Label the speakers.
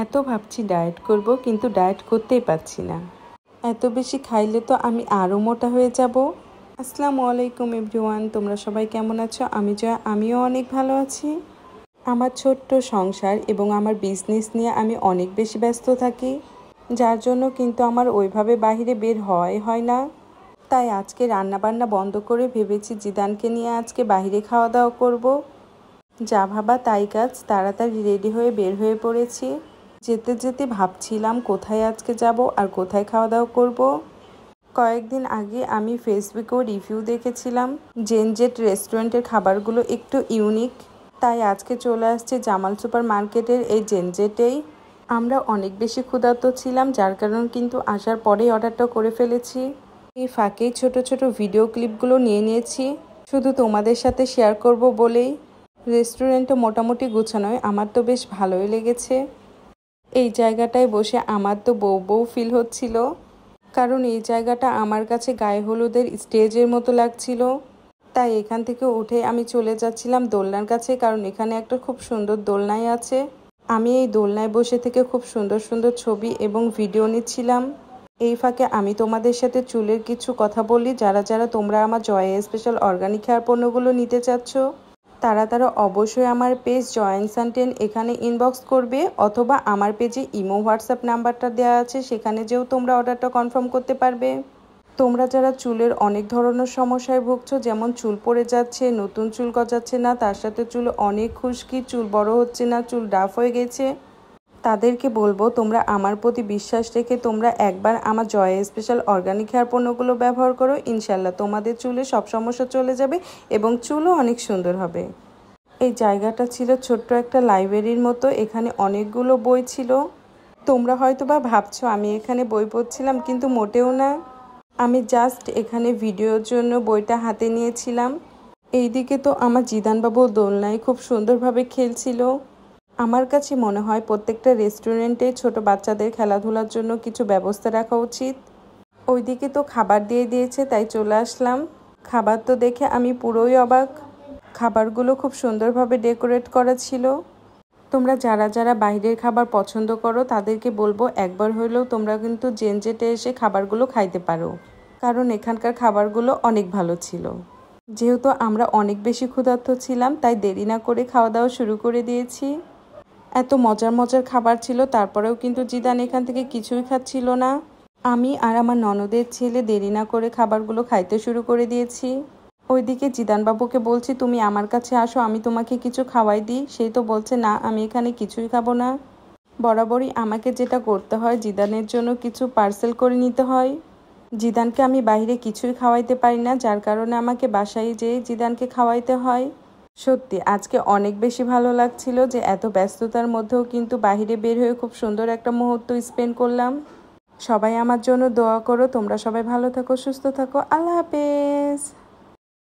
Speaker 1: এত ভাবছি ডায়েট করব, কিন্তু ডায়েট করতেই পারছি না। এত বেশি খাইলে তো আমি আরও মোটা হয়ে যাব। আসসালামু আলাইকুম এভরিওয়ান, তোমরা সবাই কেমন আছো? আমিও অনেক ভালো আছি। আমার ছোট্ট সংসার এবং আমার বিজনেস নিয়ে আমি অনেক বেশি ব্যস্ত থাকি, যার জন্য কিন্তু আমার ওইভাবে বাইরে বের হয় না। তাই আজকে রান্নাবান্না বন্ধ করে ভেবেছি জিদানকে নিয়ে আজকে বাইরে খাওয়া দাওয়া করব। যা ভাবা তাই কাজ, তাড়াতাড়ি রেডি হয়ে বের হয়ে পড়েছি। যেতে যেতে ভাবছিলাম কোথায় আজকে যাব আর কোথায় খাওয়া দাওয়া করব। কয়েকদিন আগে আমি ফেসবুকেও রিভিউ দেখেছিলাম জেনজেট রেস্টুরেন্টের খাবারগুলো একটু ইউনিক, তাই আজকে চলে আসছে জামাল সুপার মার্কেটের এই জেনজেটেই। আমরা অনেক বেশি ক্ষুধার্ত ছিলাম, যার কারণে কিন্তু আসার পরেই অর্ডারটা করে ফেলেছি। এই ফাঁকেই ছোট ছোট ভিডিও ক্লিপগুলো নিয়ে নিয়েছি, শুধু তোমাদের সাথে শেয়ার করব বলেই। রেস্টুরেন্টটা মোটামুটি গুছানোয় আমার তো বেশ ভালোই লেগেছে। এই জায়গাটায় বসে আমার তো বউ বউ ফিল হচ্ছিল, কারণ এই জায়গাটা আমার কাছে গায়ে হলুদের স্টেজের মতো লাগছিল। তাই এখান থেকে উঠে আমি চলে যাচ্ছিলাম দোলনার কাছে, কারণ এখানে একটা খুব সুন্দর দোলনাই আছে। আমি এই দোলনায় বসে থেকে খুব সুন্দর সুন্দর ছবি এবং ভিডিও নিচ্ছিলাম। এই ফাঁকে আমি তোমাদের সাথে চুলের কিছু কথা বলি। যারা যারা তোমরা আমার জয় স্পেশাল অর্গানিক হেয়ার পণ্যগুলো নিতে চাচ্ছ, তারা অবশ্যই আমার পেজ জয় সানটেন এখানে ইনবক্স করবে, অথবা আমার পেজে ইমো হোয়াটসঅ্যাপ নাম্বারটা দেওয়া আছে, সেখানে যেও তোমরা অর্ডারটা কনফার্ম করতে পারবে। তোমরা যারা চুলের অনেক ধরনের সমস্যায় ভুগছো, যেমন চুল পড়ে যাচ্ছে, নতুন চুল গজাচ্ছে না, তার সাথে চুল অনেক খুশকি, চুল বড় হচ্ছে না, চুল ডাফ হয়ে গেছে, তাদেরকে বলবো তোমরা আমার প্রতি বিশ্বাস রেখে তোমরা একবার আমার জয় স্পেশাল অর্গানিক হেয়ার পণ্যগুলো ব্যবহার করো। ইনশাল্লাহ তোমাদের চুলে সব সমস্যা চলে যাবে এবং চুলও অনেক সুন্দর হবে। এই জায়গাটা ছিল ছোট্ট একটা লাইব্রেরির মতো, এখানে অনেকগুলো বই ছিল। তোমরা হয়তো বা ভাবছো আমি এখানে বই পড়ছিলাম, কিন্তু মোটেও না। আমি জাস্ট এখানে ভিডিওর জন্য বইটা হাতে নিয়েছিলাম। এইদিকে তো আমার জিদানবাবু দোলনায় খুব সুন্দরভাবে খেলছিল। আমার কাছে মনে হয় প্রত্যেকটা রেস্টুরেন্টে ছোট বাচ্চাদের খেলাধুলার জন্য কিছু ব্যবস্থা রাখা উচিত। ওইদিকে তো খাবার দিয়ে দিয়েছে, তাই চলে আসলাম। খাবার তো দেখে আমি পুরোই অবাক। খাবারগুলো খুব সুন্দরভাবে ডেকোরেট করা ছিল। তোমরা যারা যারা বাইরের খাবার পছন্দ করো, তাদেরকে বলবো একবার হলেও তোমরা কিন্তু জেনজেটে এসে খাবারগুলো খাইতে পারো, কারণ এখানকার খাবারগুলো অনেক ভালো ছিল। যেহেতু আমরা অনেক বেশি ক্ষুধার্ত ছিলাম, তাই দেরি না করে খাওয়া দাওয়া শুরু করে দিয়েছি। এত মজার মজার খাবার ছিল, তারপরেও কিন্তু জিদান এখান থেকে কিছুই খাচ্ছিল না। আমি আর আমার ননদের ছেলে দেরি না করে খাবারগুলো খাইতে শুরু করে দিয়েছি। ওইদিকে জিদানবাবুকে বলছি তুমি আমার কাছে আসো, আমি তোমাকে কিছু খাওয়াই দিই। সেই তো বলছে না, আমি এখানে কিছুই খাবো না। বরাবরই আমাকে যেটা করতে হয়, জিদানের জন্য কিছু পার্সেল করে নিতে হয়। জিদানকে আমি বাইরে কিছুই খাওয়াইতে পারি না, যার কারণে আমাকে বাসায় যেয়ে জিদানকে খাওয়াইতে হয়। সত্যি আজকে অনেক বেশি ভালো লাগছিল যে এত ব্যস্ততার মধ্যেও কিন্তু বাইরে বের হয়ে খুব সুন্দর একটা মুহূর্ত স্পেন্ড করলাম। সবাই আমার জন্য দোয়া করো। তোমরা সবাই ভালো থাকো, সুস্থ থাকো। আল্লাহ হাফেজ।